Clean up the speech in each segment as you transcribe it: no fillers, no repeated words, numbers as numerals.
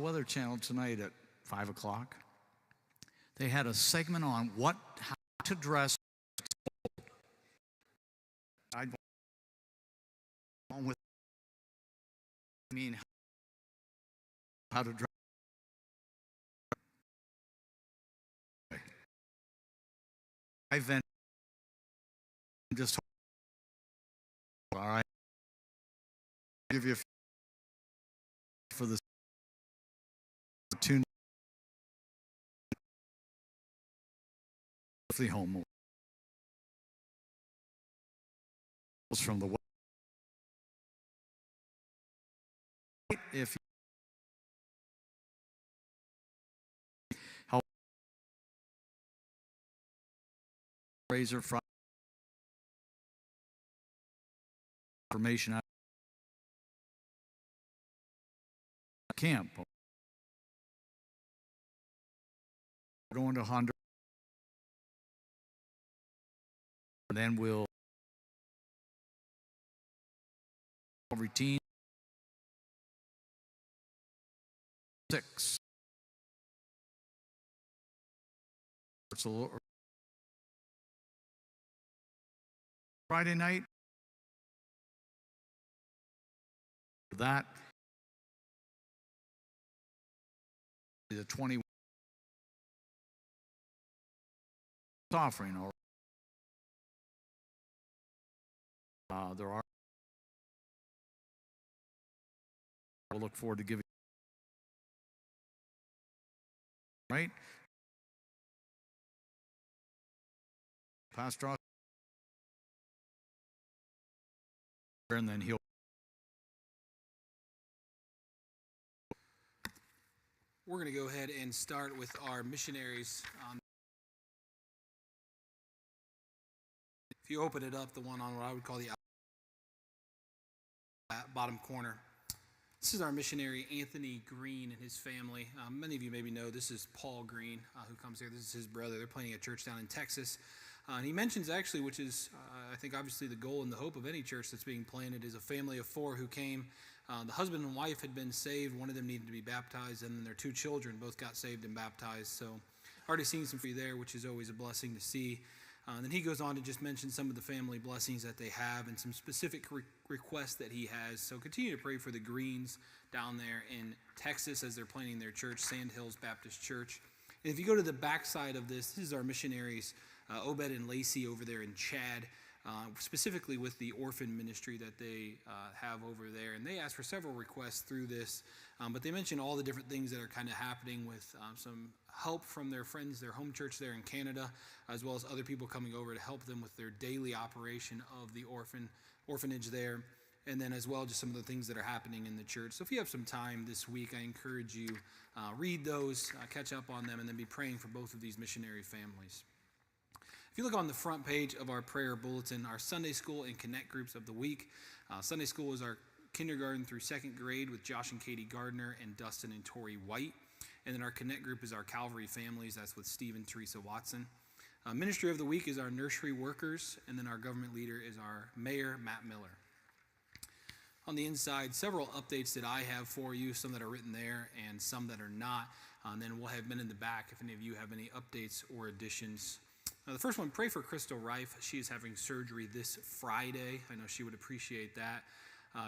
Weather Channel tonight at 5 o'clock. They had a segment on how to dress. I mean, how to dress. I vented just all right. Give you for the tune the home from the if help razor from information out of camp going to Honduras, and then we'll routine 6. It's a little Friday night. That the 20 offering, or there are. We'll look forward to giving. Right, Pastor, and then he'll. We're going to go ahead and start with our missionaries. If you open it up, the one on what I would call the bottom corner. This is our missionary, Anthony Green, and his family. Many of you maybe know this is Paul Green, who comes here. This is his brother. They're planting a church down in Texas. And he mentions actually, which is, I think, obviously the goal and the hope of any church that's being planted, is a family of 4 who came. The husband and wife had been saved. One of them needed to be baptized, and then their 2 children both got saved and baptized. So already seen some free there, which is always a blessing to see. And then he goes on to just mention some of the family blessings that they have and some specific requests that he has. So continue to pray for the Greens down there in Texas as they're planting their church, Sand Hills Baptist Church. And if you go to the backside of this is our missionaries, Obed and Lacey over there in Chad, specifically with the orphan ministry that they have over there. And they asked for several requests through this, but they mentioned all the different things that are kind of happening with some help from their friends, their home church there in Canada, as well as other people coming over to help them with their daily operation of the orphanage there. And then as well, just some of the things that are happening in the church. So if you have some time this week, I encourage you, read those, catch up on them, and then be praying for both of these missionary families. If you look on the front page of our prayer bulletin, our Sunday School and Connect groups of the week. Sunday School is our kindergarten through 2nd grade with Josh and Katie Gardner and Dustin and Tori White. And then our Connect group is our Calvary families. That's with Steve and Teresa Watson. Ministry of the week is our nursery workers. And then our government leader is our mayor, Matt Miller. On the inside, several updates that I have for you, some that are written there and some that are not. And then we'll have men in the back if any of you have any updates or additions. The first one, pray for Crystal Rife. She is having surgery this Friday. I know she would appreciate that.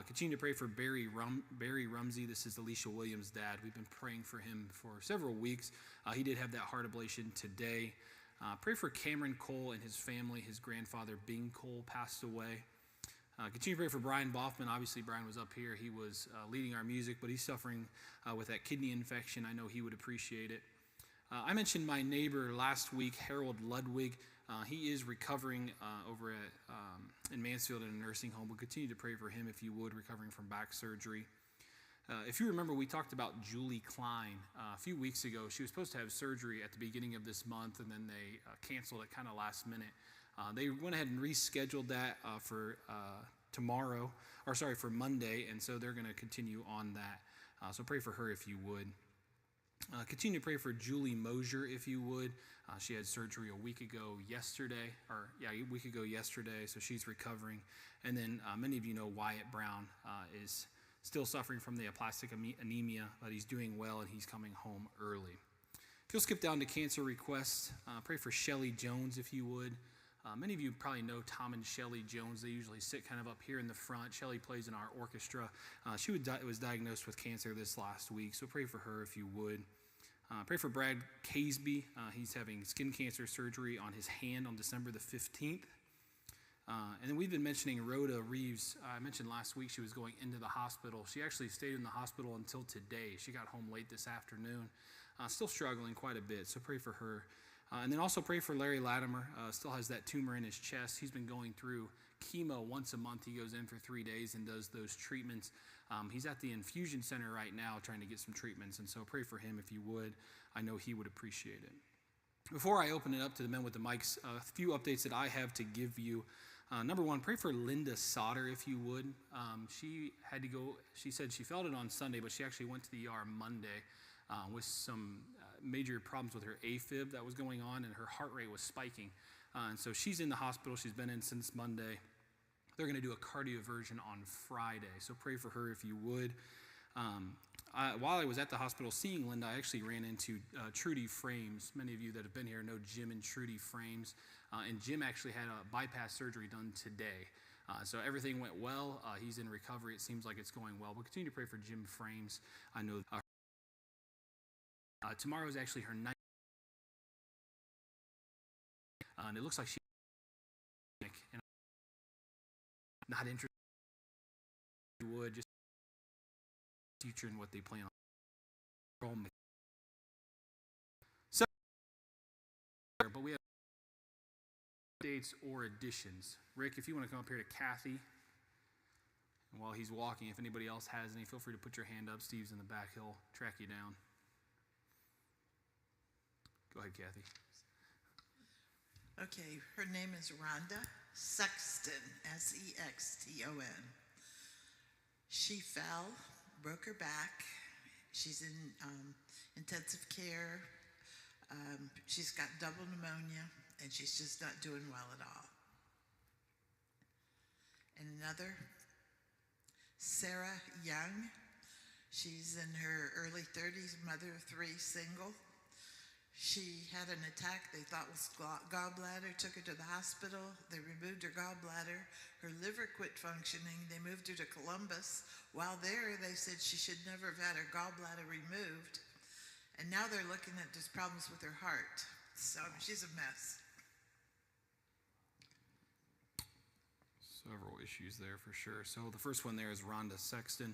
Continue to pray for Barry Rumsey. This is Alicia Williams' dad. We've been praying for him for several weeks. He did have that heart ablation today. Pray for Cameron Cole and his family. His grandfather, Bing Cole, passed away. Continue to pray for Brian Boffman. Obviously, Brian was up here. He was leading our music, but he's suffering with that kidney infection. I know he would appreciate it. I mentioned my neighbor last week, Harold Ludwig. He is recovering over in Mansfield in a nursing home. We'll continue to pray for him if you would, recovering from back surgery. If you remember, we talked about Julie Klein a few weeks ago. She was supposed to have surgery at the beginning of this month, and then they canceled it kind of last minute. They went ahead and rescheduled that for Monday, and so they're going to continue on that. So pray for her if you would. Continue to pray for Julie Mosier if you would. She had surgery a week ago yesterday, so she's recovering. And then many of you know Wyatt Brown is still suffering from the aplastic anemia, but he's doing well and he's coming home early. If you'll skip down to cancer requests, pray for Shelly Jones if you would. Many of you probably know Tom and Shelly Jones. They usually sit kind of up here in the front. Shelly plays in our orchestra. She was diagnosed with cancer this last week, so pray for her if you would. Pray for Brad Caseby. He's having skin cancer surgery on his hand on December the 15th. And then we've been mentioning Rhoda Reeves. I mentioned last week she was going into the hospital. She actually stayed in the hospital until today. She got home late this afternoon. Still struggling quite a bit, so pray for her. And then also pray for Larry Latimer. Still has that tumor in his chest. He's been going through chemo once a month. He goes in for 3 days and does those treatments. He's at the infusion center right now trying to get some treatments, and so pray for him if you would. I know he would appreciate it. Before I open it up to the men with the mics, a few updates that I have to give you. Number one, pray for Linda Sauter if you would. She had to go, she said she felt it on Sunday, but she actually went to the ER Monday with some major problems with her AFib that was going on, and her heart rate was spiking. And so she's in the hospital. She's been in since Monday. They're going to do a cardioversion on Friday, so pray for her if you would. While I was at the hospital seeing Linda, I actually ran into Trudy Frames. Many of you that have been here know Jim and Trudy Frames. And Jim actually had a bypass surgery done today. So everything went well. He's in recovery. It seems like it's going well. But continue to pray for Jim Frames. I know tomorrow is actually her night. And it looks like she's not interested. You would just future and what they plan on. So, but we have updates or additions. Rick, if you want to come up here to Kathy, and while he's walking, if anybody else has any, feel free to put your hand up. Steve's in the back; he'll track you down. Go ahead, Kathy. Okay, her name is Rhonda Sexton, Sexton. She fell, broke her back. She's in intensive care. She's got double pneumonia, and she's just not doing well at all. And another, Sarah Young. She's in her early 30s, mother of 3, single. She had an attack they thought was gallbladder, took her to the hospital. They removed her gallbladder. Her liver quit functioning. They moved her to Columbus. While there, they said she should never have had her gallbladder removed. And now they're looking at there's problems with her heart. So she's a mess. Several issues there for sure. So the first one there is Rhonda Sexton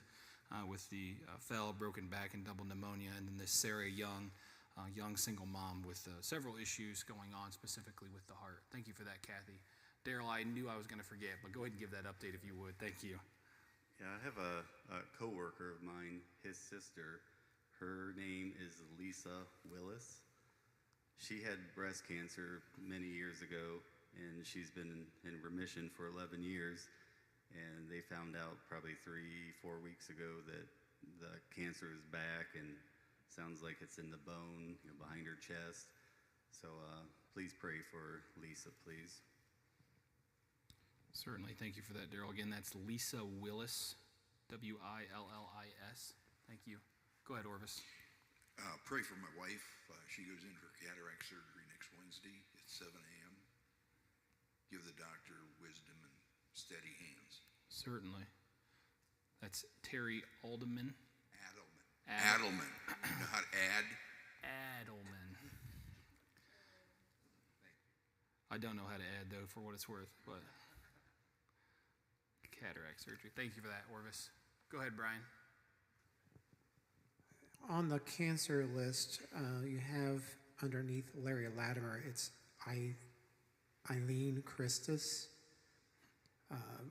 with the fell, broken back, and double pneumonia. And then this Sarah Young, young single mom with several issues going on specifically with the heart. Thank you for that, Kathy. Daryl, I knew I was going to forget, but go ahead and give that update if you would. Thank you. Yeah, I have a coworker of mine, his sister. Her name is Lisa Willis. She had breast cancer many years ago, and she's been in remission for 11 years. And they found out probably 3-4 weeks ago that the cancer is back, and sounds like it's in the bone, behind her chest. So please pray for Lisa, please. Certainly. Thank you for that, Daryl. Again, that's Lisa Willis, Willis. Thank you. Go ahead, Orvis. Pray for my wife. She goes in for cataract surgery next Wednesday at 7 a.m. Give the doctor wisdom and steady hands. Certainly. That's Terry Alderman. Adelman. You know how to add? Adelman. I don't know how to add, though, for what it's worth, but cataract surgery. Thank you for that, Orvis. Go ahead, Brian. On the cancer list, you have underneath Larry Latimer, it's Eileen Christus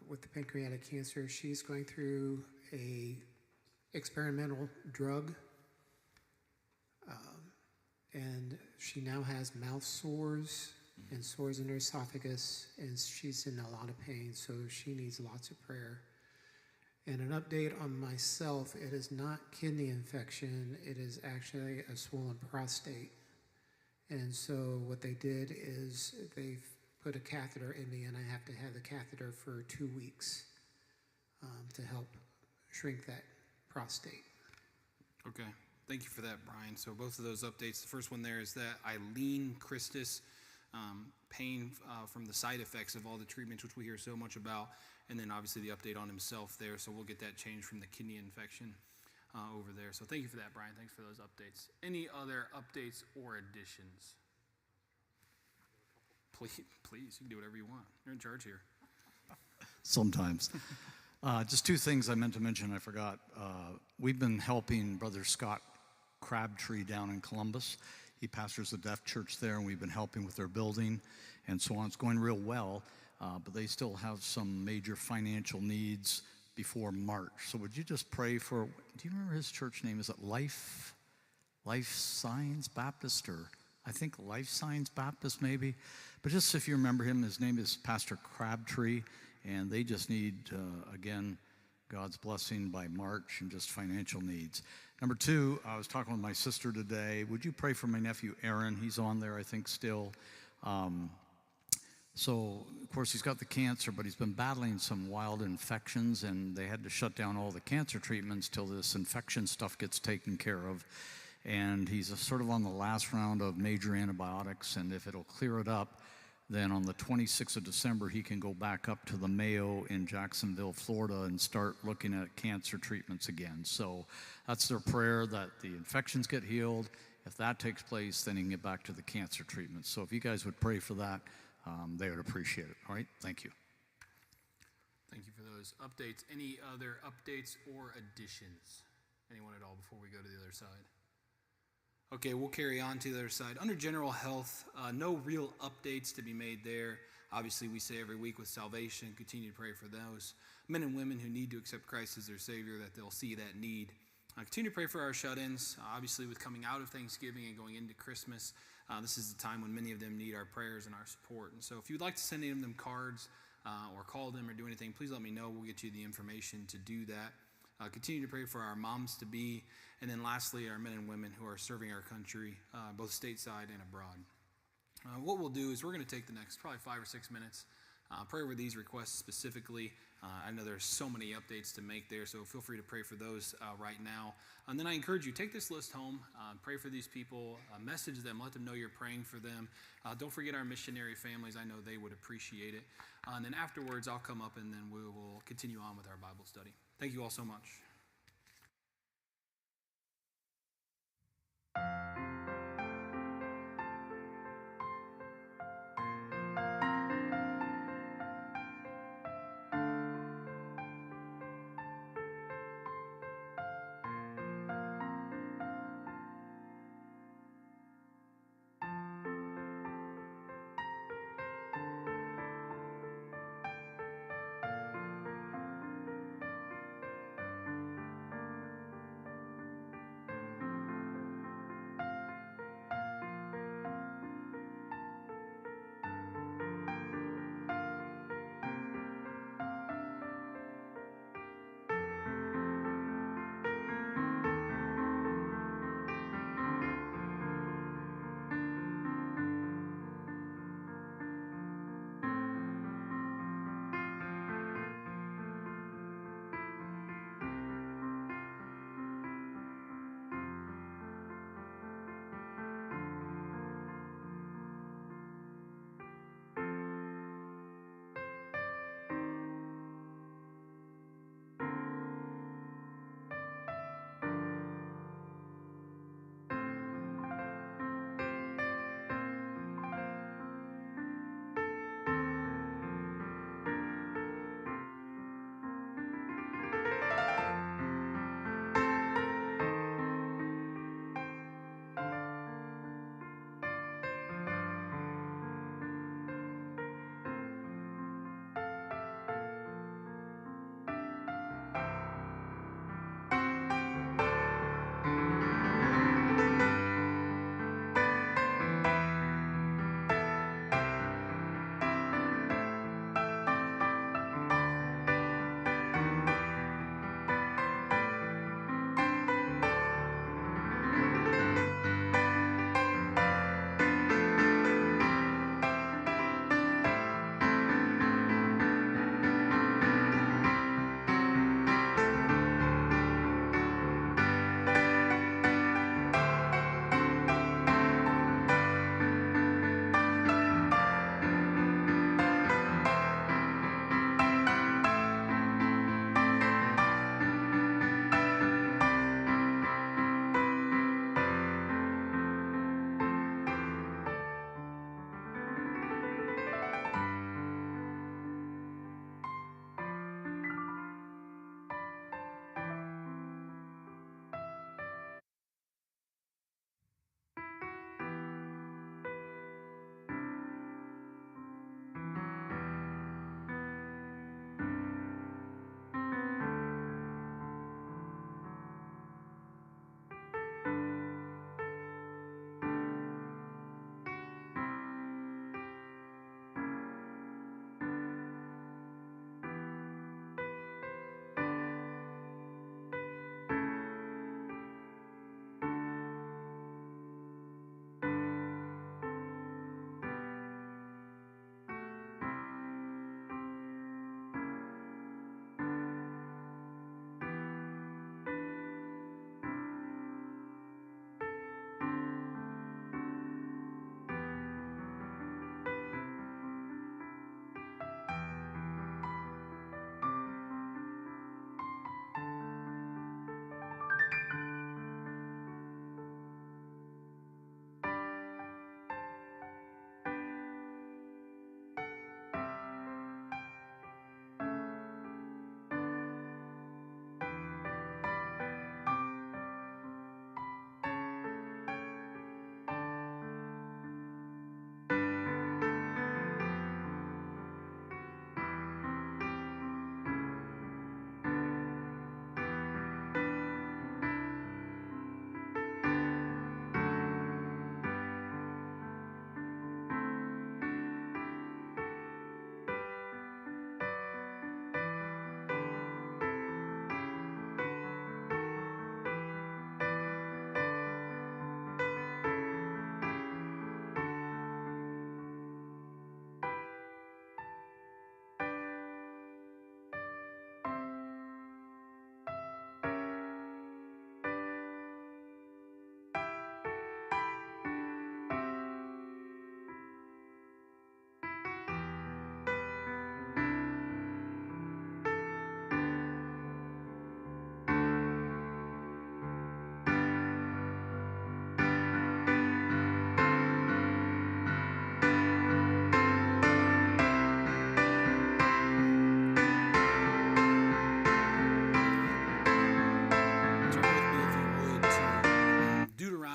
with the pancreatic cancer. She's going through a experimental drug, and she now has mouth sores and sores in her esophagus, and she's in a lot of pain, so she needs lots of prayer. And an update on myself, it is not kidney infection, it is actually a swollen prostate. And so what they did is they've put a catheter in me, and I have to have the catheter for 2 weeks to help shrink that prostate. Okay. Thank you for that, Brian. So both of those updates, the first one there is that Eileen Christus, pain from the side effects of all the treatments, which we hear so much about, and then obviously the update on himself there. So we'll get that changed from the kidney infection over there. So thank you for that, Brian. Thanks for those updates. Any other updates or additions? Please, you can do whatever you want. You're in charge here. Sometimes. Just two things I meant to mention, I forgot. We've been helping Brother Scott Crabtree down in Columbus. He pastors a deaf church there, and we've been helping with their building and so on. It's going real well, but they still have some major financial needs before March. So would you just pray for, do you remember his church name? Is it Life Signs Baptist, or I think Life Signs Baptist maybe? But just if you remember him, his name is Pastor Crabtree, and they just need, again, God's blessing by March and just financial needs. Number two, I was talking with my sister today. Would you pray for my nephew Aaron? He's on there, I think, still. So, of course, he's got the cancer, but he's been battling some wild infections, and they had to shut down all the cancer treatments till this infection stuff gets taken care of. And he's sort of on the last round of major antibiotics, and if it'll clear it up, then on the 26th of December, he can go back up to the Mayo in Jacksonville, Florida, and start looking at cancer treatments again. So that's their prayer, that the infections get healed. If that takes place, then he can get back to the cancer treatment. So if you guys would pray for that, they would appreciate it. All right? Thank you. Thank you for those updates. Any other updates or additions? Anyone at all before we go to the other side? Okay, we'll carry on to the other side. Under general health, no real updates to be made there. Obviously, we say every week with salvation, continue to pray for those men and women who need to accept Christ as their Savior, that they'll see that need. Continue to pray for our shut-ins. Obviously, with coming out of Thanksgiving and going into Christmas, this is the time when many of them need our prayers and our support. And so if you'd like to send any of them cards or call them or do anything, please let me know. We'll get you the information to do that. Continue to pray for our moms-to-be, and then lastly, our men and women who are serving our country, both stateside and abroad. What we'll do is we're going to take the next probably 5 or 6 minutes, pray over these requests specifically. I know there's so many updates to make there, so feel free to pray for those right now. And then I encourage you, take this list home, pray for these people, message them, let them know you're praying for them. Don't forget our missionary families. I know they would appreciate it. And then afterwards, I'll come up and then we will continue on with our Bible study. Thank you all so much.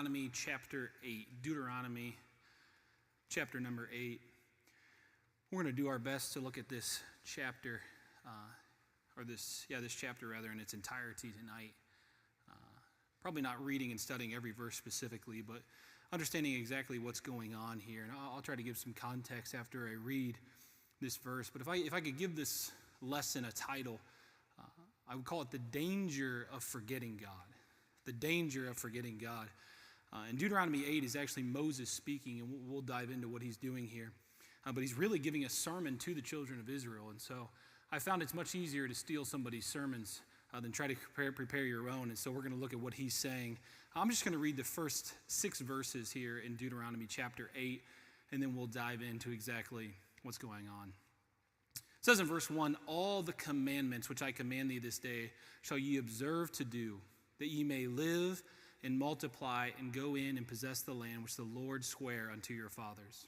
Deuteronomy chapter 8. Deuteronomy chapter number 8. We're going to do our best to look at this chapter, this chapter rather, in its entirety tonight. Probably not reading and studying every verse specifically, but understanding exactly what's going on here. And I'll try to give some context after I read this verse. But if I could give this lesson a title, I would call it The Danger of Forgetting God. The Danger of Forgetting God. And Deuteronomy 8 is actually Moses speaking, and we'll dive into what he's doing here. But he's really giving a sermon to the children of Israel. And so I found it's much easier to steal somebody's sermons than try to prepare your own. And so we're going to look at what he's saying. I'm just going to read the first 6 verses here in Deuteronomy chapter 8, and then we'll dive into exactly what's going on. It says in verse 1, all the commandments which I command thee this day shall ye observe to do, that ye may live and multiply and go in and possess the land which the Lord sware unto your fathers.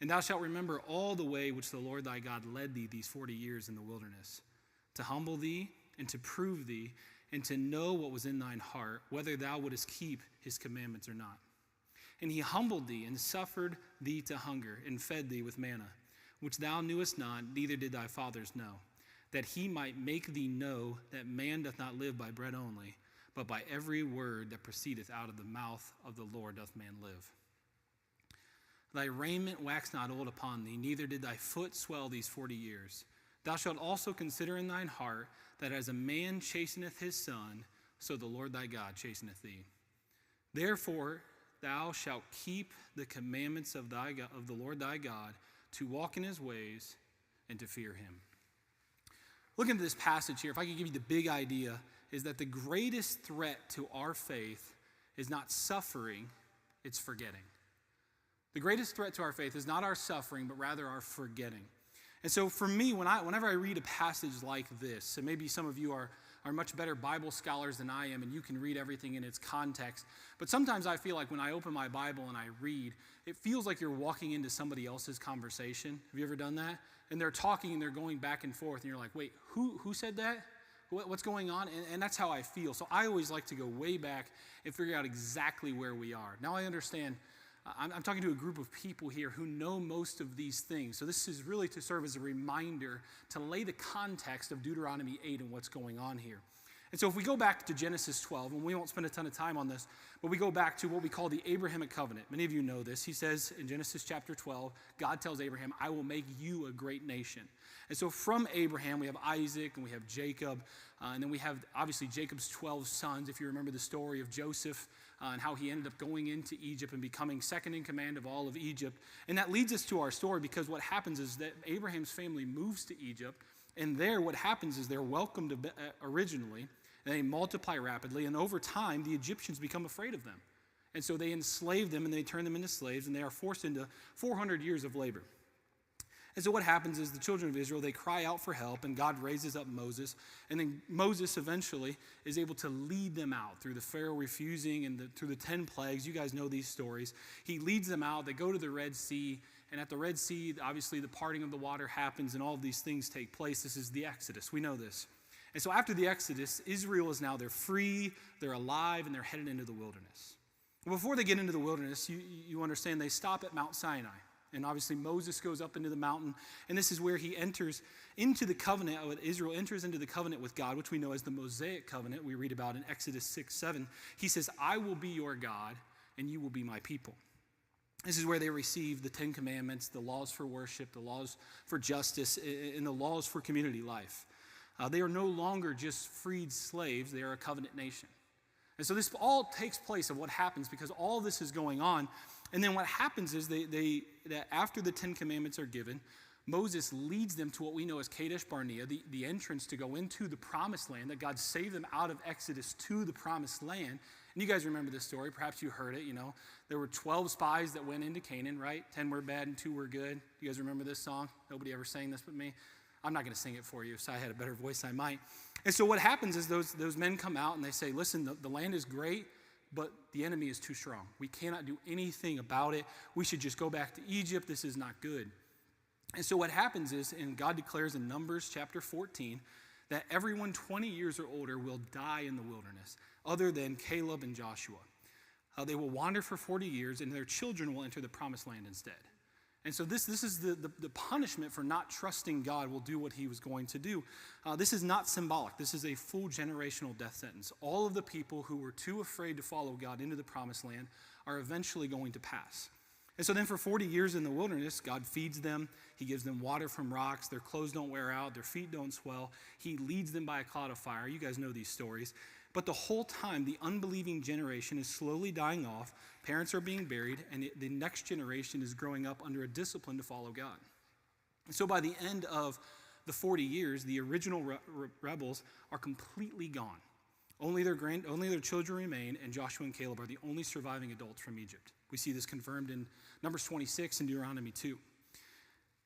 And thou shalt remember all the way which the Lord thy God led thee these 40 years in the wilderness, to humble thee and to prove thee, and to know what was in thine heart, whether thou wouldest keep his commandments or not. And he humbled thee and suffered thee to hunger, and fed thee with manna, which thou knewest not, neither did thy fathers know, that he might make thee know that man doth not live by bread only, but by every word that proceedeth out of the mouth of the Lord doth man live. Thy raiment waxed not old upon thee, neither did thy foot swell these 40 years. Thou shalt also consider in thine heart that as a man chasteneth his son, so the Lord thy God chasteneth thee. Therefore thou shalt keep the commandments of the Lord thy God, to walk in his ways and to fear him. Looking at this passage here, if I could give you the big idea, is that the greatest threat to our faith is not suffering, it's forgetting. The greatest threat to our faith is not our suffering, but rather our forgetting. And so for me, whenever I read a passage like this, and maybe some of you are much better Bible scholars than I am, and you can read everything in its context, but sometimes I feel like when I open my Bible and I read, it feels like you're walking into somebody else's conversation. Have you ever done that? And they're talking and they're going back and forth, and you're like, wait, who said that? What's going on? And that's how I feel. So I always like to go way back and figure out exactly where we are. Now I understand I'm talking to a group of people here who know most of these things. So this is really to serve as a reminder to lay the context of Deuteronomy 8 and what's going on here. And so if we go back to Genesis 12, and we won't spend a ton of time on this, but we go back to what we call the Abrahamic covenant. Many of you know this. He says in Genesis chapter 12, God tells Abraham, I will make you a great nation. And so from Abraham, we have Isaac and we have Jacob, and then we have obviously Jacob's 12 sons, if you remember the story of Joseph and how he ended up going into Egypt and becoming second in command of all of Egypt. And that leads us to our story, because what happens is that Abraham's family moves to Egypt, and there what happens is they're welcomed originally, and they multiply rapidly, and over time the Egyptians become afraid of them. And so they enslave them and they turn them into slaves, and they are forced into 400 years of labor. And so what happens is the children of Israel, they cry out for help, and God raises up Moses. And then Moses eventually is able to lead them out through the Pharaoh refusing and through the 10 plagues. You guys know these stories. He leads them out. They go to the Red Sea. And at the Red Sea, obviously the parting of the water happens and all of these things take place. This is the Exodus. We know this. And so after the Exodus, Israel is now, they're free, they're alive, and they're headed into the wilderness. Before they get into the wilderness, you understand they stop at Mount Sinai. And obviously Moses goes up into the mountain, and this is where he enters into the covenant. Israel enters into the covenant with God, which we know as the Mosaic covenant we read about in Exodus 6:7. He says, I will be your God, and you will be my people. This is where they receive the 10 commandments, the laws for worship, the laws for justice, and the laws for community life. They are no longer just freed slaves, they are a covenant nation. And so this all takes place of what happens because all this is going on. And then what happens is that after the 10 commandments are given, Moses leads them to what we know as Kadesh Barnea, the entrance to go into the promised land, that God saved them out of Exodus to the promised land. And you guys remember this story. Perhaps you heard it, There were 12 spies that went into Canaan, right? 10 were bad and 2 were good. You guys remember this song? Nobody ever sang this but me. I'm not going to sing it for you. If I had a better voice, I might. And so what happens is those men come out and they say, listen, the land is great, but the enemy is too strong. We cannot do anything about it. We should just go back to Egypt. This is not good. And so what happens is, and God declares in Numbers chapter 14, that everyone 20 years or older will die in the wilderness, other than Caleb and Joshua. They will wander for 40 years, and their children will enter the promised land instead. And so this is the punishment for not trusting God will do what he was going to do. This is not symbolic. This is a full generational death sentence. All of the people who were too afraid to follow God into the promised land are eventually going to pass. And so then for 40 years in the wilderness, God feeds them. He gives them water from rocks. Their clothes don't wear out. Their feet don't swell. He leads them by a cloud of fire. You guys know these stories. But the whole time, the unbelieving generation is slowly dying off. Parents are being buried, and the next generation is growing up under a discipline to follow God. And so by the end of the 40 years, the original rebels are completely gone. Only their children remain, and Joshua and Caleb are the only surviving adults from Egypt. We see this confirmed in Numbers 26 and Deuteronomy 2.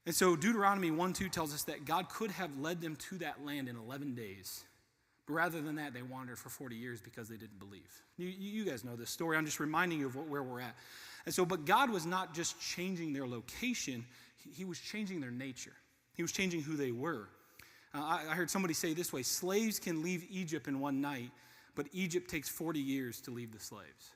And so Deuteronomy 1:2 tells us that God could have led them to that land in 11 days. But rather than that, they wandered for 40 years because they didn't believe. You guys know this story. I'm just reminding you of where we're at. And so, but God was not just changing their location. He was changing their nature. He was changing who they were. I heard somebody say this way: slaves can leave Egypt in one night, but Egypt takes 40 years to leave the slaves.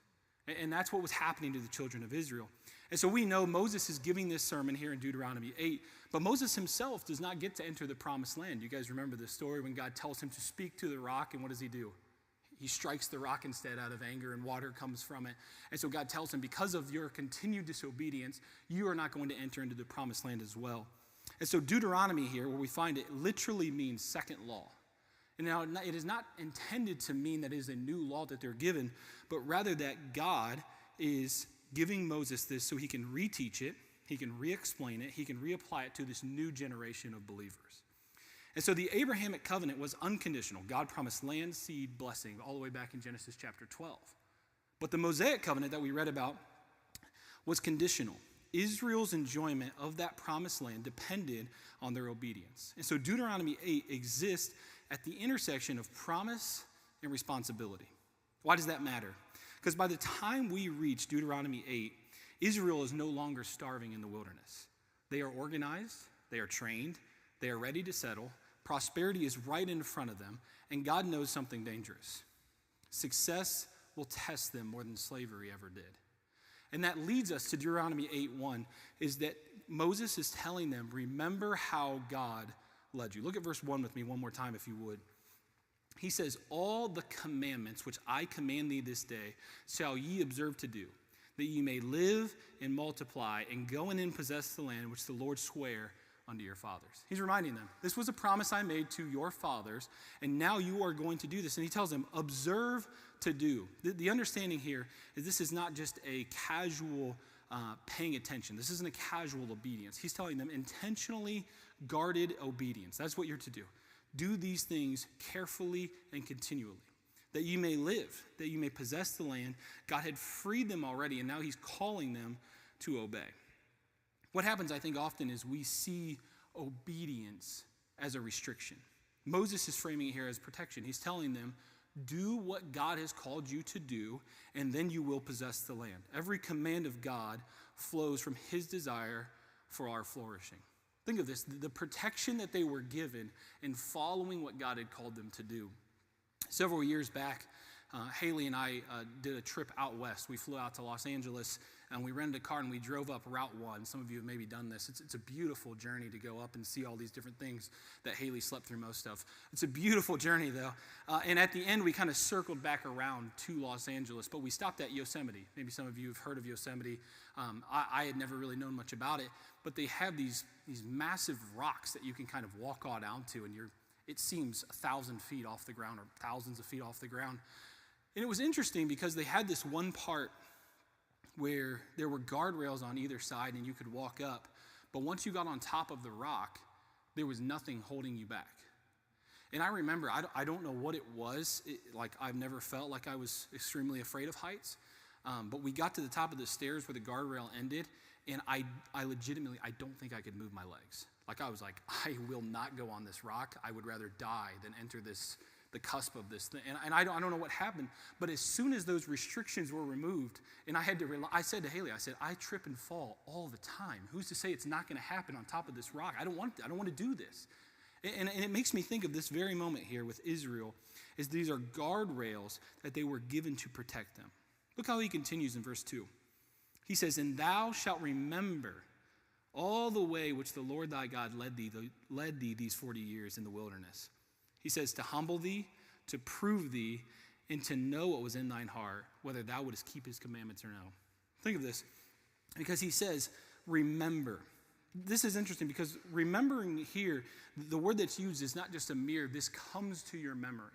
And that's what was happening to the children of Israel. And so we know Moses is giving this sermon here in Deuteronomy 8, but Moses himself does not get to enter the promised land. You guys remember this story when God tells him to speak to the rock, and what does he do? He strikes the rock instead out of anger, and water comes from it. And so God tells him, because of your continued disobedience, you are not going to enter into the promised land as well. And so Deuteronomy here, where we find it, literally means second law. And now it is not intended to mean that it is a new law that they're given, but rather that God is giving Moses this so he can reteach it, he can re-explain it, he can reapply it to this new generation of believers. And so the Abrahamic covenant was unconditional. God promised land, seed, blessing, all the way back in Genesis chapter 12. But the Mosaic covenant that we read about was conditional. Israel's enjoyment of that promised land depended on their obedience. And so Deuteronomy 8 exists at the intersection of promise and responsibility. Why does that matter? Because by the time we reach Deuteronomy 8, Israel is no longer starving in the wilderness. They are organized, they are trained, they are ready to settle, prosperity is right in front of them, and God knows something dangerous. Success will test them more than slavery ever did. And that leads us to Deuteronomy 8:1, is that Moses is telling them, remember how God led you. Look at verse 1 with me one more time, if you would. He says, all the commandments which I command thee this day shall ye observe to do, that ye may live and multiply and go in and possess the land which the Lord sware unto your fathers. He's reminding them, this was a promise I made to your fathers, and now you are going to do this. And he tells them, observe to do. The understanding here is this is not just a casual paying attention. This isn't a casual obedience. He's telling them intentionally guarded obedience. That's what you're to do. Do these things carefully and continually, that you may live, that you may possess the land. God had freed them already, and now he's calling them to obey. What happens, I think, often is we see obedience as a restriction. Moses is framing it here as protection. He's telling them, do what God has called you to do, and then you will possess the land. Every command of God flows from his desire for our flourishing. Think of this, the protection that they were given in following what God had called them to do. Several years back, Haley and I did a trip out west. We flew out to Los Angeles, and we rented a car, and we drove up Route 1. Some of you have maybe done this. It's a beautiful journey to go up and see all these different things that Haley slept through most of. It's a beautiful journey, though. And at the end, we kind of circled back around to Los Angeles, but we stopped at Yosemite. Maybe some of you have heard of Yosemite. I had never really known much about it, but they have these massive rocks that you can kind of walk on down to, and it seems 1,000 feet off the ground or thousands of feet off the ground. And it was interesting because they had this one part where there were guardrails on either side and you could walk up. But once you got on top of the rock, there was nothing holding you back. And I remember, I don't know what it was. Like, I've never felt like I was extremely afraid of heights. But we got to the top of the stairs where the guardrail ended, and I legitimately, I don't think I could move my legs. Like, I was like, I will not go on this rock. I would rather die than enter the cusp of this thing. And I don't know what happened, but as soon as those restrictions were removed, and I said to Haley, I trip and fall all the time. Who's to say it's not going to happen on top of this rock? I don't want to do this. And it makes me think of this very moment here with Israel, is these are guardrails that they were given to protect them. Look how he continues in verse 2. He says, and thou shalt remember all the way which the Lord thy God led thee these 40 years in the wilderness. He says, to humble thee, to prove thee, and to know what was in thine heart, whether thou wouldest keep his commandments or no. Think of this, because he says, remember. This is interesting because remembering here, the word that's used is not just a mere, this comes to your memory.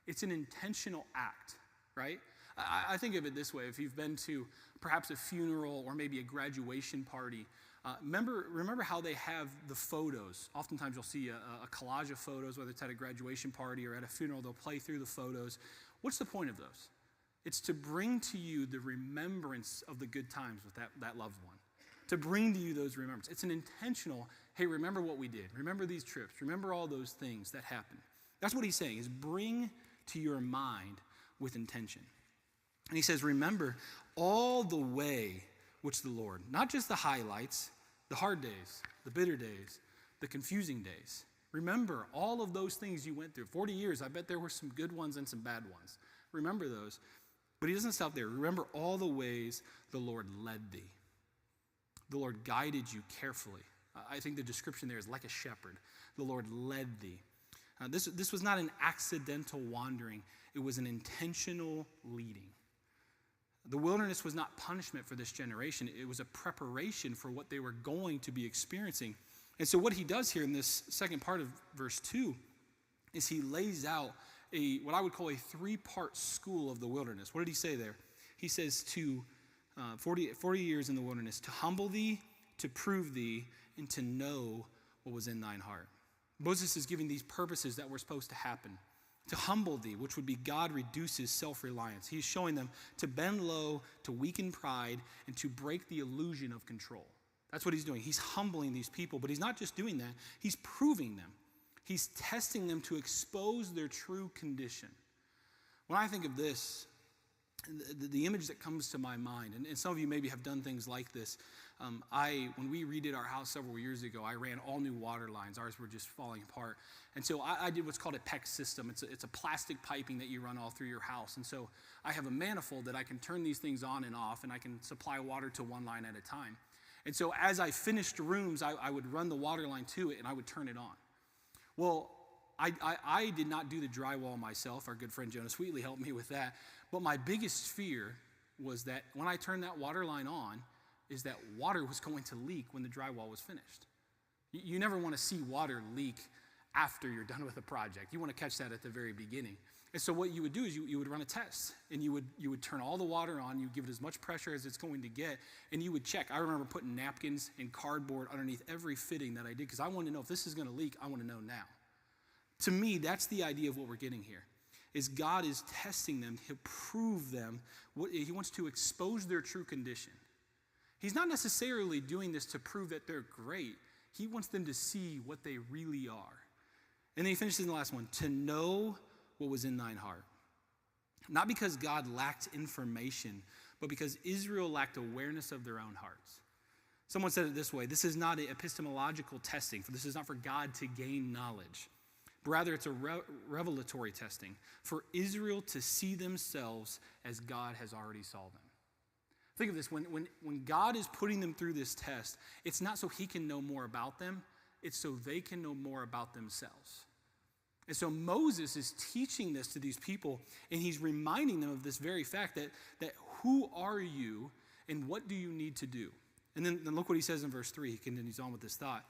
It's an intentional act, right? I think of it this way. If you've been to perhaps a funeral or maybe a graduation party, remember how they have the photos. Oftentimes you'll see a collage of photos, whether it's at a graduation party or at a funeral, they'll play through the photos. What's the point of those? It's to bring to you the remembrance of the good times with that loved one. To bring to you those remembrances. It's an intentional, hey, remember what we did. Remember these trips. Remember all those things that happened. That's what he's saying, is bring to your mind with intention. And he says, remember all the way which the Lord, not just the highlights, the hard days, the bitter days, the confusing days. Remember all of those things you went through. 40 years, I bet there were some good ones and some bad ones. Remember those. But he doesn't stop there. Remember all the ways the Lord led thee. The Lord guided you carefully. I think the description there is like a shepherd. The Lord led thee. This was not an accidental wandering. It was an intentional leading. The wilderness was not punishment for this generation. It was a preparation for what they were going to be experiencing. And so what he does here in this second part of verse 2 is he lays out what I would call a 3-part school of the wilderness. What did he say there? He says to 40 years in the wilderness, to humble thee, to prove thee, and to know what was in thine heart. Moses is giving these purposes that were supposed to happen. To humble thee, which would be God reduces self-reliance. He's showing them to bend low, to weaken pride, and to break the illusion of control. That's what he's doing. He's humbling these people, but he's not just doing that. He's proving them. He's testing them to expose their true condition. When I think of this, the image that comes to my mind, and some of you maybe have done things like this. When we redid our house several years ago, I ran all new water lines. Ours were just falling apart. And so I did what's called a PEX system. It's a plastic piping that you run all through your house. And so I have a manifold that I can turn these things on and off, and I can supply water to one line at a time. And so as I finished rooms, I would run the water line to it, and I would turn it on. Well, I did not do the drywall myself. Our good friend Jonas Wheatley helped me with that. But my biggest fear was that when I turned that water line on, is that water was going to leak when the drywall was finished. You never want to see water leak after you're done with a project. You want to catch that at the very beginning. And so what you would do is you would run a test, and you would turn all the water on, you give it as much pressure as it's going to get, and you would check. I remember putting napkins and cardboard underneath every fitting that I did because I wanted to know if this is going to leak, I want to know now. To me, that's the idea of what we're getting here, is God is testing them to prove them. He wants to expose their true condition. He's not necessarily doing this to prove that they're great. He wants them to see what they really are. And then he finishes in the last one, to know what was in thine heart. Not because God lacked information, but because Israel lacked awareness of their own hearts. Someone said it this way, this is not an epistemological testing, for this is not for God to gain knowledge. But rather, it's a revelatory testing for Israel to see themselves as God has already saw them. Think of this, when God is putting them through this test, it's not so he can know more about them, it's so they can know more about themselves. And so Moses is teaching this to these people, and he's reminding them of this very fact that who are you and what do you need to do? And then look what he says in verse 3. He continues on with this thought.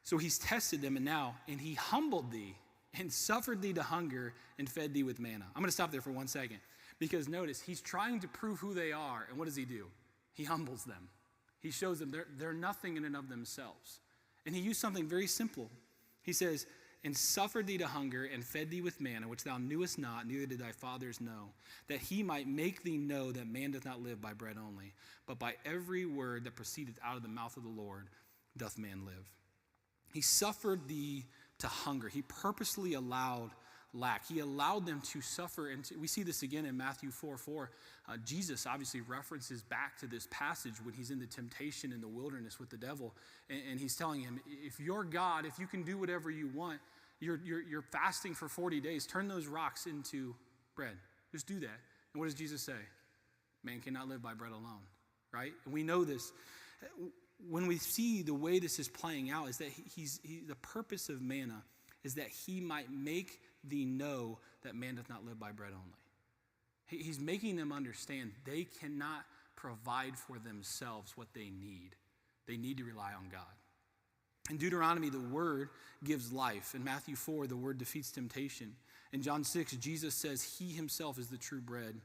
So he's tested them, and he humbled thee and suffered thee to hunger and fed thee with manna. I'm going to stop there for 1 second because notice, he's trying to prove who they are, and what does he do? He humbles them. He shows them they're nothing in and of themselves. And he used something very simple. He says, and suffered thee to hunger and fed thee with manna, which thou knewest not, neither did thy fathers know, that he might make thee know that man doth not live by bread only, but by every word that proceedeth out of the mouth of the Lord doth man live. He suffered thee to hunger. He purposely allowed lack. He allowed them to suffer. And we see this again in Matthew 4:4. Jesus obviously references back to this passage when he's in the temptation in the wilderness with the devil. And he's telling him, if you're God, if you can do whatever you want, you're fasting for 40 days. Turn those rocks into bread. Just do that. And what does Jesus say? Man cannot live by bread alone, right? And we know this. When we see the way this is playing out, is that the purpose of manna is that he might make thee know that man doth not live by bread only. He's making them understand they cannot provide for themselves what they need. They need to rely on God. In Deuteronomy, the word gives life. In Matthew 4, the word defeats temptation. In John 6, Jesus says he himself is the true bread.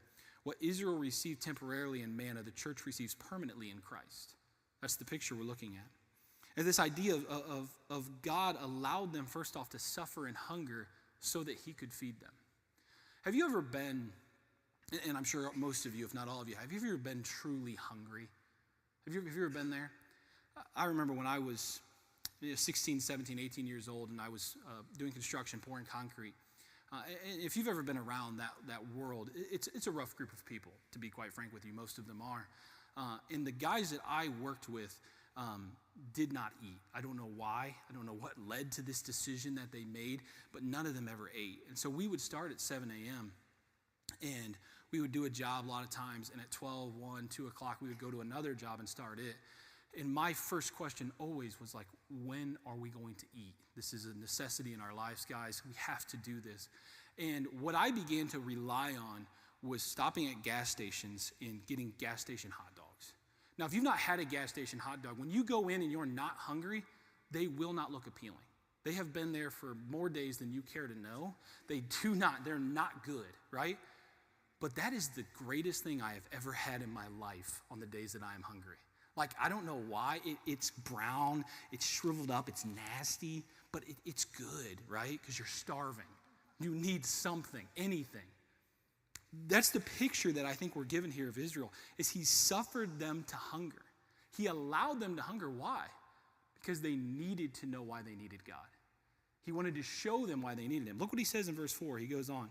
What Israel received temporarily in manna, the church receives permanently in Christ. That's the picture we're looking at. And this idea of God allowed them, first off, to suffer and hunger so that he could feed them. Have you ever been, and I'm sure most of you, if not all of you, have you ever been truly hungry? Have you ever been there? I remember when I was 16, 17, 18 years old, and I was doing construction, pouring concrete. And if you've ever been around that world, it's a rough group of people, to be quite frank with you. Most of them are. And the guys that I worked with did not eat. I don't know why. I don't know what led to this decision that they made, but none of them ever ate. And so we would start at 7 a.m., and we would do a job a lot of times, and at 12, 1, 2 o'clock, we would go to another job and start it. And my first question always was like, when are we going to eat? This is a necessity in our lives, guys. We have to do this. And what I began to rely on was stopping at gas stations and getting gas station hot dogs. Now, if you've not had a gas station hot dog, when you go in and you're not hungry, they will not look appealing. They have been there for more days than you care to know. They're not good, right? But that is the greatest thing I have ever had in my life on the days that I am hungry. Like, I don't know why. It's brown, it's shriveled up, it's nasty, but it's good, right? Because you're starving. You need something, anything. That's the picture that I think we're given here of Israel, is he suffered them to hunger. He allowed them to hunger. Why? Because they needed to know why they needed God. He wanted to show them why they needed him. Look what he says in verse 4. He goes on.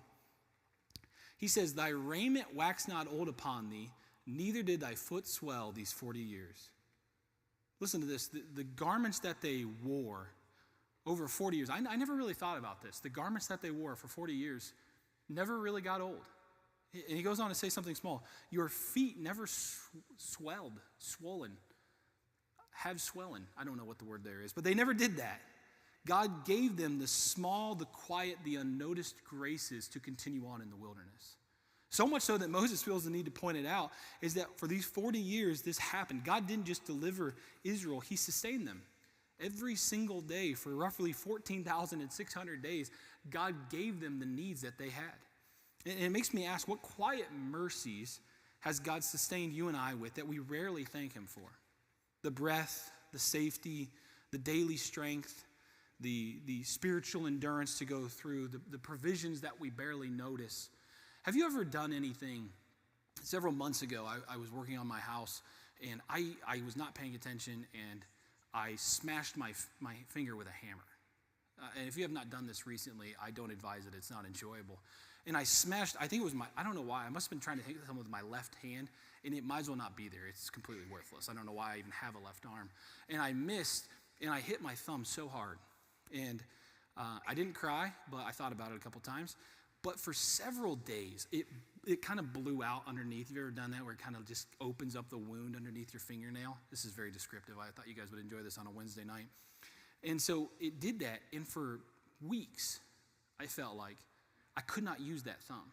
He says, thy raiment waxed not old upon thee, neither did thy foot swell these 40 years. Listen to this. The garments that they wore over 40 years, I never really thought about this. The garments that they wore for 40 years never really got old. And he goes on to say something small. Your feet never swollen. Have swelling. I don't know what the word there is, but they never did that. God gave them the small, the quiet, the unnoticed graces to continue on in the wilderness. So much so that Moses feels the need to point it out, is that for these 40 years this happened. God didn't just deliver Israel, he sustained them. Every single day for roughly 14,600 days, God gave them the needs that they had. And it makes me ask, what quiet mercies has God sustained you and I with that we rarely thank him for? The breath, the safety, the daily strength, the spiritual endurance to go through, the provisions that we barely notice. Have you ever done anything? Several months ago, I was working on my house, and I was not paying attention, and I smashed my finger with a hammer. And if you have not done this recently, I don't advise it. It's not enjoyable. And I smashed, I think it was I don't know why. I must have been trying to hit something with my left hand, and it might as well not be there. It's completely worthless. I don't know why I even have a left arm. And I missed, and I hit my thumb so hard. And I didn't cry, but I thought about it a couple times. But for several days, it kind of blew out underneath. Have you ever done that, where it kind of just opens up the wound underneath your fingernail? This is very descriptive. I thought you guys would enjoy this on a Wednesday night. And so it did that, and for weeks, I felt like I could not use that thumb.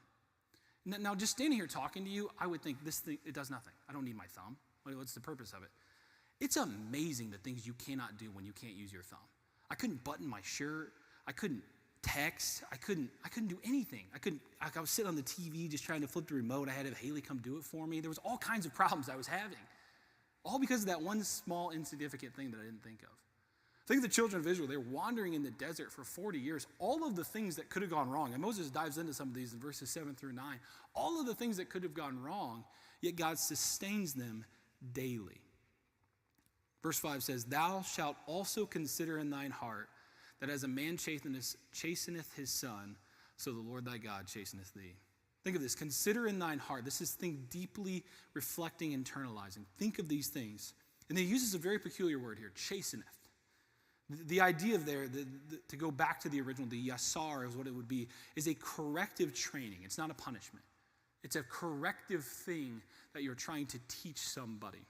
Now, just standing here talking to you, I would think this thing, it does nothing. I don't need my thumb. What's the purpose of it? It's amazing the things you cannot do when you can't use your thumb. I couldn't button my shirt. I couldn't text. I couldn't do anything. I was sitting on the TV just trying to flip the remote. I had to have Haley come do it for me. There was all kinds of problems I was having, all because of that one small, insignificant thing that I didn't think of. Think of the children of Israel. They're wandering in the desert for 40 years. All of the things that could have gone wrong, and Moses dives into some of these in verses 7 through 9, all of the things that could have gone wrong, yet God sustains them daily. Verse 5 says, thou shalt also consider in thine heart that as a man chasteneth his son, so the Lord thy God chasteneth thee. Think of this. Consider in thine heart. This is think deeply reflecting, internalizing. Think of these things. And he uses a very peculiar word here, chasteneth. The idea of there, to go back to the original, the yasar is what it would be, is a corrective training. It's not a punishment. It's a corrective thing that you're trying to teach somebody.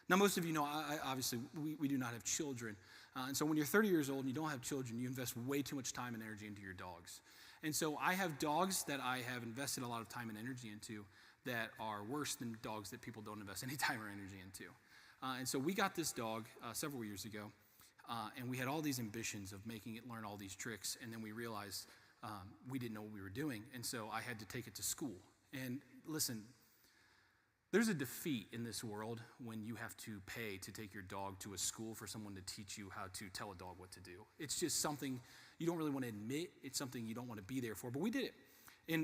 Now, most of you know, obviously, we do not have children. And so when you're 30 years old and you don't have children, you invest way too much time and energy into your dogs. And so I have dogs that I have invested a lot of time and energy into that are worse than dogs that people don't invest any time or energy into. And so we got this dog several years ago, and we had all these ambitions of making it learn all these tricks, and then we realized we didn't know what we were doing, and so I had to take it to school. And listen, there's a defeat in this world when you have to pay to take your dog to a school for someone to teach you how to tell a dog what to do. It's just something you don't really want to admit. It's something you don't want to be there for, but we did it.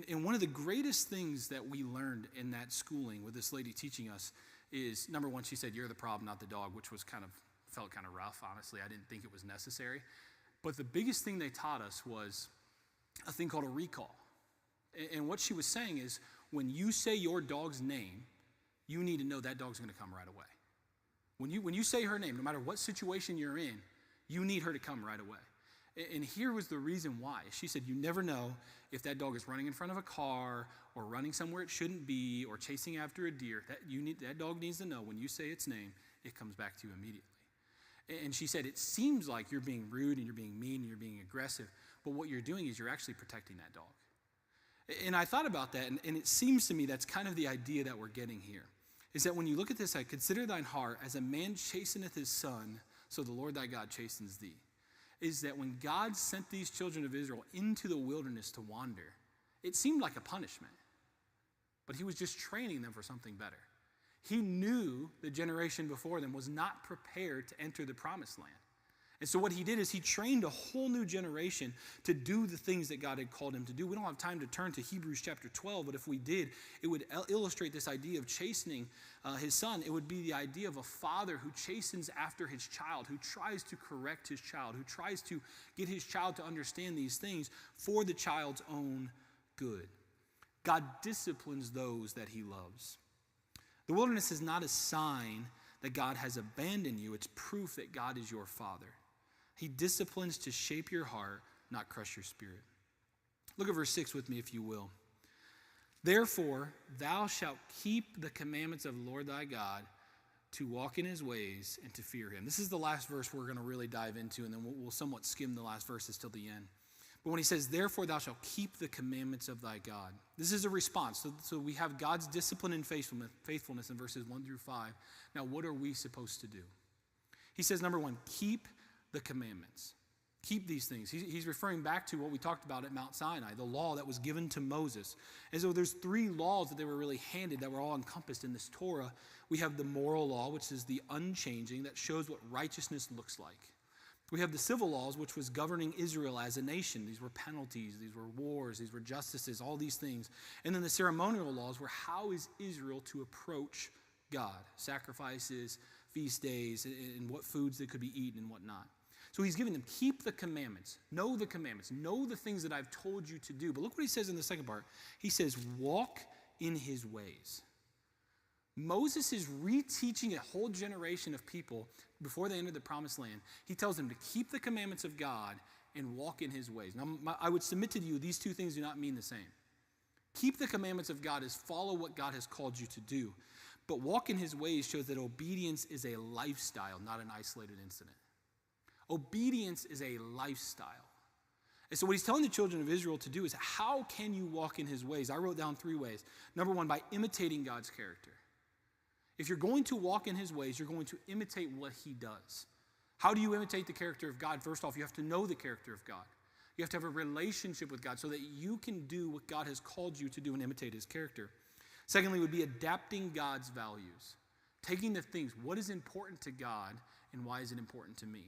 And one of the greatest things that we learned in that schooling with this lady teaching us is, number one, she said, you're the problem, not the dog, which was felt kind of rough, honestly. I didn't think it was necessary. But the biggest thing they taught us was a thing called a recall. And what she was saying is, when you say your dog's name, you need to know that dog's going to come right away. When you say her name, no matter what situation you're in, you need her to come right away. And here was the reason why. She said, you never know if that dog is running in front of a car or running somewhere it shouldn't be or chasing after a deer. That dog needs to know when you say its name, it comes back to you immediately. And she said, it seems like you're being rude and you're being mean and you're being aggressive, but what you're doing is you're actually protecting that dog. And I thought about that, and it seems to me that's kind of the idea that we're getting here, is that when you look at this, I consider thine heart as a man chasteneth his son, so the Lord thy God chastens thee. Is that when God sent these children of Israel into the wilderness to wander, it seemed like a punishment, but he was just training them for something better. He knew the generation before them was not prepared to enter the promised land. And so what he did is he trained a whole new generation to do the things that God had called him to do. We don't have time to turn to Hebrews chapter 12, but if we did, it would illustrate this idea of chastening his son. It would be the idea of a father who chastens after his child, who tries to correct his child, who tries to get his child to understand these things for the child's own good. God disciplines those that he loves. The wilderness is not a sign that God has abandoned you. It's proof that God is your father. He disciplines to shape your heart, not crush your spirit. Look at verse 6 with me, if you will. Therefore, thou shalt keep the commandments of the Lord thy God, to walk in his ways and to fear him. This is the last verse we're going to really dive into, and then we'll somewhat skim the last verses till the end. But when he says, therefore thou shalt keep the commandments of thy God, this is a response. So we have God's discipline and faithfulness in verses 1 through 5. Now, what are we supposed to do? He says, number one, keep the commandments. Keep these things. He's referring back to what we talked about at Mount Sinai, the law that was given to Moses. And so there's 3 laws that they were really handed that were all encompassed in this Torah. We have the moral law, which is the unchanging, that shows what righteousness looks like. We have the civil laws, which was governing Israel as a nation. These were penalties, these were wars, these were justices, all these things. And then the ceremonial laws were how is Israel to approach God? Sacrifices, feast days, and what foods that could be eaten and whatnot. So he's giving them, keep the commandments, know the things that I've told you to do. But look what he says in the second part. He says, walk in his ways. Moses is reteaching a whole generation of people before they enter the promised land. He tells them to keep the commandments of God and walk in his ways. Now, I would submit to you, these two things do not mean the same. Keep the commandments of God is follow what God has called you to do. But walk in his ways shows that obedience is a lifestyle, not an isolated incident. Obedience is a lifestyle. And so what he's telling the children of Israel to do is, how can you walk in his ways? I wrote down 3 ways. Number 1, by imitating God's character. If you're going to walk in his ways, you're going to imitate what he does. How do you imitate the character of God? First off, you have to know the character of God. You have to have a relationship with God so that you can do what God has called you to do and imitate his character. Secondly, would be adapting God's values. Taking the things, what is important to God and why is it important to me?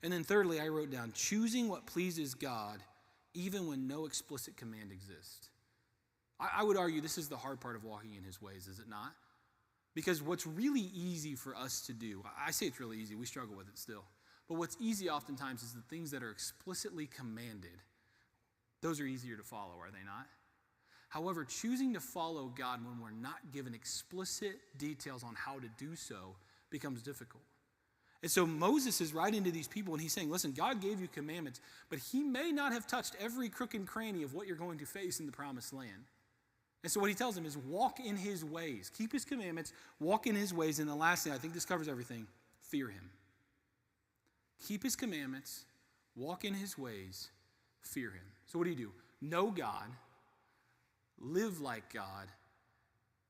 And then thirdly, I wrote down, choosing what pleases God even when no explicit command exists. I would argue this is the hard part of walking in his ways, is it not? Because what's really easy for us to do, I say it's really easy, we struggle with it still. But what's easy oftentimes is the things that are explicitly commanded. Those are easier to follow, are they not? However, choosing to follow God when we're not given explicit details on how to do so becomes difficult. And so Moses is writing to these people and he's saying, listen, God gave you commandments, but he may not have touched every crook and cranny of what you're going to face in the promised land. And so what he tells them is walk in his ways. Keep his commandments, walk in his ways. And the last thing, I think this covers everything, fear him. Keep his commandments, walk in his ways, fear him. So what do? Know God, live like God,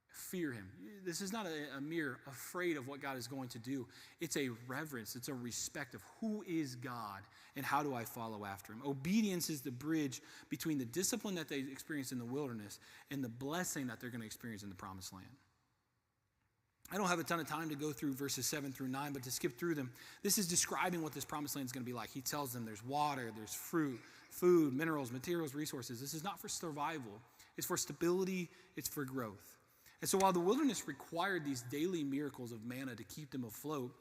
fear him. This is not a mere afraid of what God is going to do. It's a reverence. It's a respect of who is God and how do I follow after him. Obedience is the bridge between the discipline that they experienced in the wilderness and the blessing that they're going to experience in the promised land. I don't have a ton of time to go through verses 7 through 9, but to skip through them, this is describing what this promised land is going to be like. He tells them there's water, there's fruit, food, minerals, materials, resources. This is not for survival. It's for stability. It's for growth. And so while the wilderness required these daily miracles of manna to keep them afloat,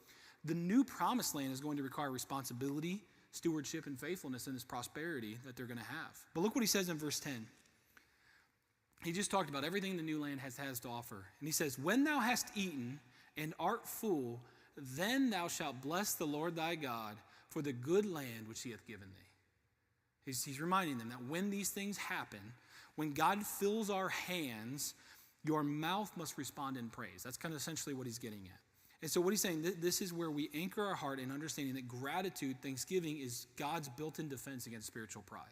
the new promised land is going to require responsibility, stewardship, and faithfulness in this prosperity that they're going to have. But look what he says in verse 10. He just talked about everything the new land has to offer. And he says, when thou hast eaten and art full, then thou shalt bless the Lord thy God for the good land which he hath given thee. He's reminding them that when these things happen, when God fills our hands, your mouth must respond in praise. That's kind of essentially what he's getting at. And so what he's saying, this is where we anchor our heart in understanding that gratitude, thanksgiving, is God's built-in defense against spiritual pride.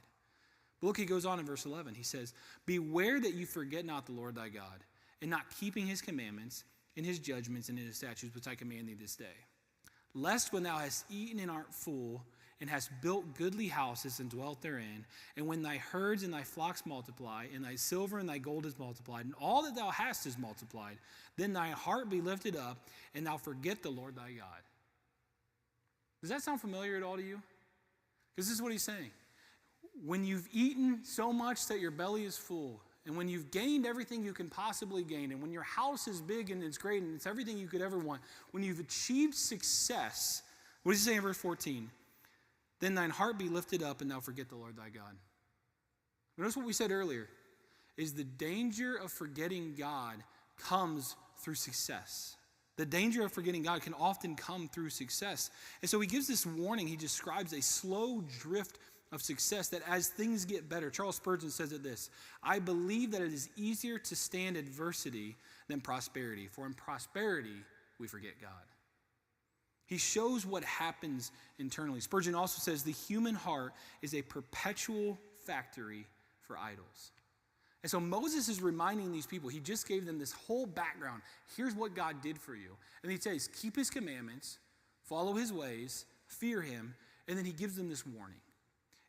But look, he goes on in verse 11. He says, beware that you forget not the Lord thy God, and not keeping his commandments and his judgments and his statutes, which I command thee this day. Lest when thou hast eaten and art full, and hast built goodly houses and dwelt therein, and when thy herds and thy flocks multiply, and thy silver and thy gold is multiplied, and all that thou hast is multiplied, then thy heart be lifted up, and thou forget the Lord thy God. Does that sound familiar at all to you? Because this is what he's saying. When you've eaten so much that your belly is full, and when you've gained everything you can possibly gain, and when your house is big and it's great and it's everything you could ever want, when you've achieved success, what does he say in verse 14? Then thine heart be lifted up, and thou forget the Lord thy God. Notice what we said earlier, is the danger of forgetting God comes through success. The danger of forgetting God can often come through success. And so he gives this warning. He describes a slow drift of success that as things get better, Charles Spurgeon says it this, I believe that it is easier to stand adversity than prosperity, for in prosperity we forget God. He shows what happens internally. Spurgeon also says the human heart is a perpetual factory for idols. And so Moses is reminding these people, he just gave them this whole background. Here's what God did for you. And he says, keep his commandments, follow his ways, fear him, and then he gives them this warning.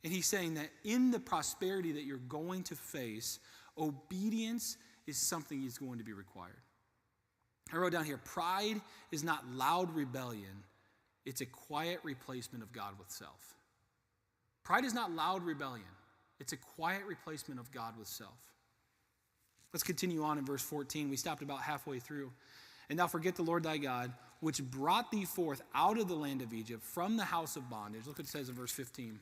And he's saying that in the prosperity that you're going to face, obedience is something that's going to be required. I wrote down here, pride is not loud rebellion. It's a quiet replacement of God with self. Pride is not loud rebellion. It's a quiet replacement of God with self. Let's continue on in verse 14. We stopped about halfway through. And thou forget the Lord thy God, which brought thee forth out of the land of Egypt from the house of bondage. Look what it says in verse 15.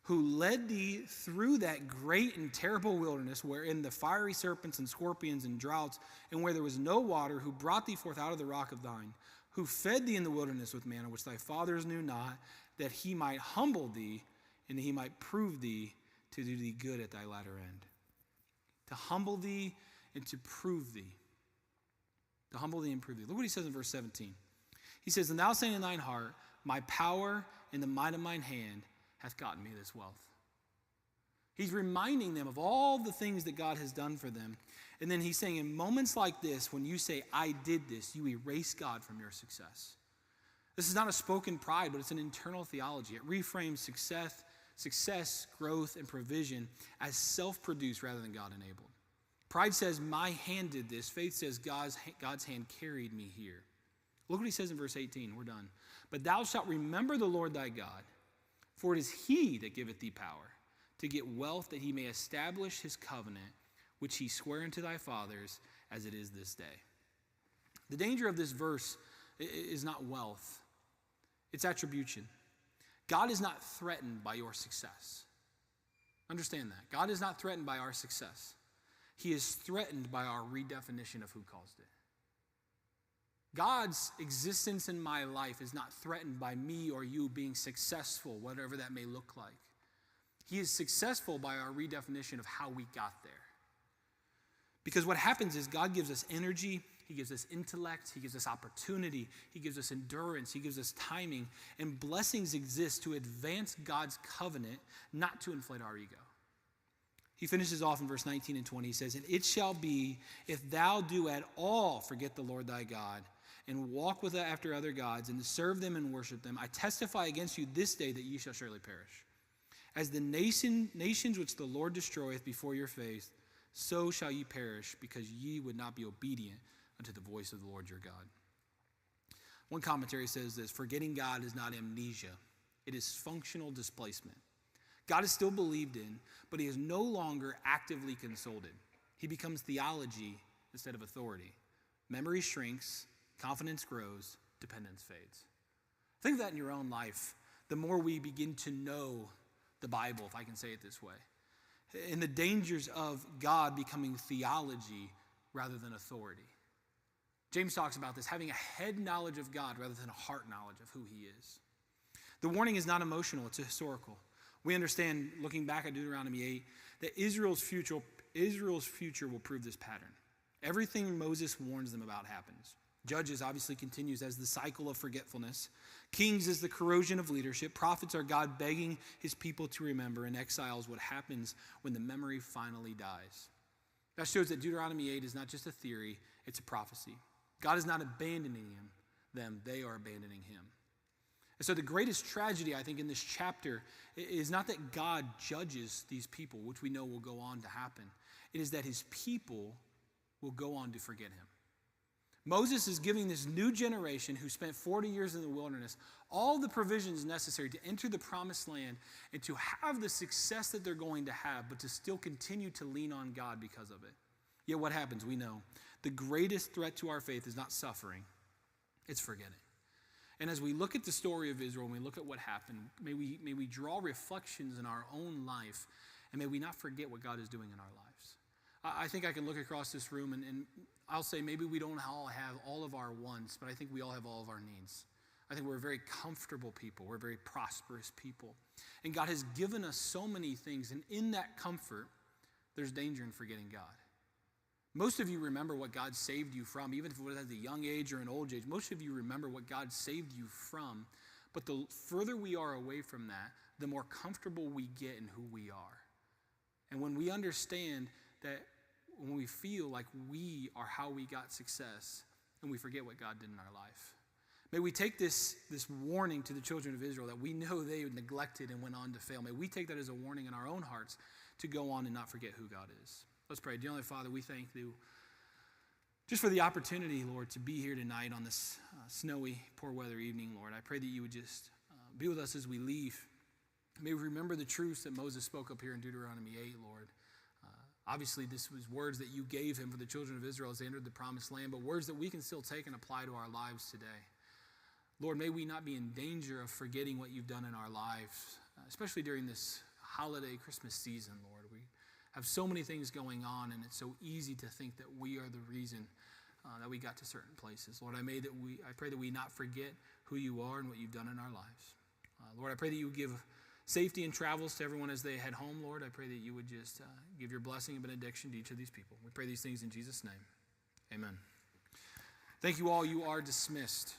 Who led thee through that great and terrible wilderness, wherein the fiery serpents and scorpions and droughts, and where there was no water, who brought thee forth out of the rock of thine, who fed thee in the wilderness with manna, which thy fathers knew not, that he might humble thee, and that he might prove thee to do thee good at thy latter end. To humble thee and to prove thee. To humble thee and prove thee. Look what he says in verse 17. He says, and thou saying in thine heart, my power and the might of mine hand hath gotten me this wealth. He's reminding them of all the things that God has done for them. And then he's saying in moments like this, when you say, I did this, you erase God from your success. This is not a spoken pride, but it's an internal theology. It reframes success, growth, and provision as self-produced rather than God-enabled. Pride says, my hand did this. Faith says, God's hand carried me here. Look what he says in verse 18. We're done. But thou shalt remember the Lord thy God, for it is he that giveth thee power to get wealth, that he may establish his covenant, which he sware unto thy fathers, as it is this day. The danger of this verse is not wealth. It's attribution. God is not threatened by your success. Understand that. God is not threatened by our success. He is threatened by our redefinition of who caused it. God's existence in my life is not threatened by me or you being successful, whatever that may look like. He is successful by our redefinition of how we got there. Because what happens is God gives us energy, he gives us intellect, he gives us opportunity, he gives us endurance, he gives us timing, and blessings exist to advance God's covenant, not to inflate our ego. He finishes off in verse 19 and 20. He says, "And it shall be, if thou do at all forget the Lord thy God, and walk with after other gods, and serve them and worship them, I testify against you this day that ye shall surely perish. As the nations which the Lord destroyeth before your face, so shall ye perish, because ye would not be obedient unto the voice of the Lord your God." One commentary says this: forgetting God is not amnesia, it is functional displacement. God is still believed in, but he is no longer actively consulted. He becomes theology instead of authority. Memory shrinks, confidence grows, dependence fades. Think of that in your own life. The more we begin to know the Bible, if I can say it this way, and the dangers of God becoming theology rather than authority. James talks about this, having a head knowledge of God rather than a heart knowledge of who he is. The warning is not emotional, it's historical. We understand, looking back at Deuteronomy 8, that Israel's future will prove this pattern. Everything Moses warns them about happens. Judges obviously continues as the cycle of forgetfulness. Kings is the corrosion of leadership. Prophets are God begging his people to remember. And exiles, what happens when the memory finally dies. That shows that Deuteronomy 8 is not just a theory, it's a prophecy. God is not abandoning them, they are abandoning him. And so the greatest tragedy, I think, in this chapter is not that God judges these people, which we know will go on to happen. It is that his people will go on to forget him. Moses is giving this new generation who spent 40 years in the wilderness all the provisions necessary to enter the promised land and to have the success that they're going to have, but to still continue to lean on God because of it. Yet what happens? We know the greatest threat to our faith is not suffering, it's forgetting. And as we look at the story of Israel, and we look at what happened, may we draw reflections in our own life, and may we not forget what God is doing in our lives. I think I can look across this room, and I'll say maybe we don't all have all of our wants, but I think we all have all of our needs. I think we're a very comfortable people. We're very prosperous people. And God has given us so many things, and in that comfort, there's danger in forgetting God. Most of you remember what God saved you from, even if it was at a young age or an old age. Most of you remember what God saved you from. But the further we are away from that, the more comfortable we get in who we are. And when we understand that, when we feel like we are how we got success, and we forget what God did in our life. May we take this warning to the children of Israel that we know they neglected and went on to fail. May we take that as a warning in our own hearts to go on and not forget who God is. Let's pray. Dear Heavenly Father, we thank you just for the opportunity, Lord, to be here tonight on this snowy, poor weather evening, Lord. I pray that you would just be with us as we leave. May we remember the truths that Moses spoke up here in Deuteronomy 8, Lord. Obviously, this was words that you gave him for the children of Israel as they entered the promised land, but words that we can still take and apply to our lives today. Lord, may we not be in danger of forgetting what you've done in our lives, especially during this holiday Christmas season, Lord. We have so many things going on, and it's so easy to think that we are the reason that we got to certain places. Lord, I pray that we not forget who you are and what you've done in our lives. Lord, I pray that you give safety and travels to everyone as they head home, Lord. I pray that you would just give your blessing and benediction to each of these people. We pray these things in Jesus' name. Amen. Thank you all. You are dismissed.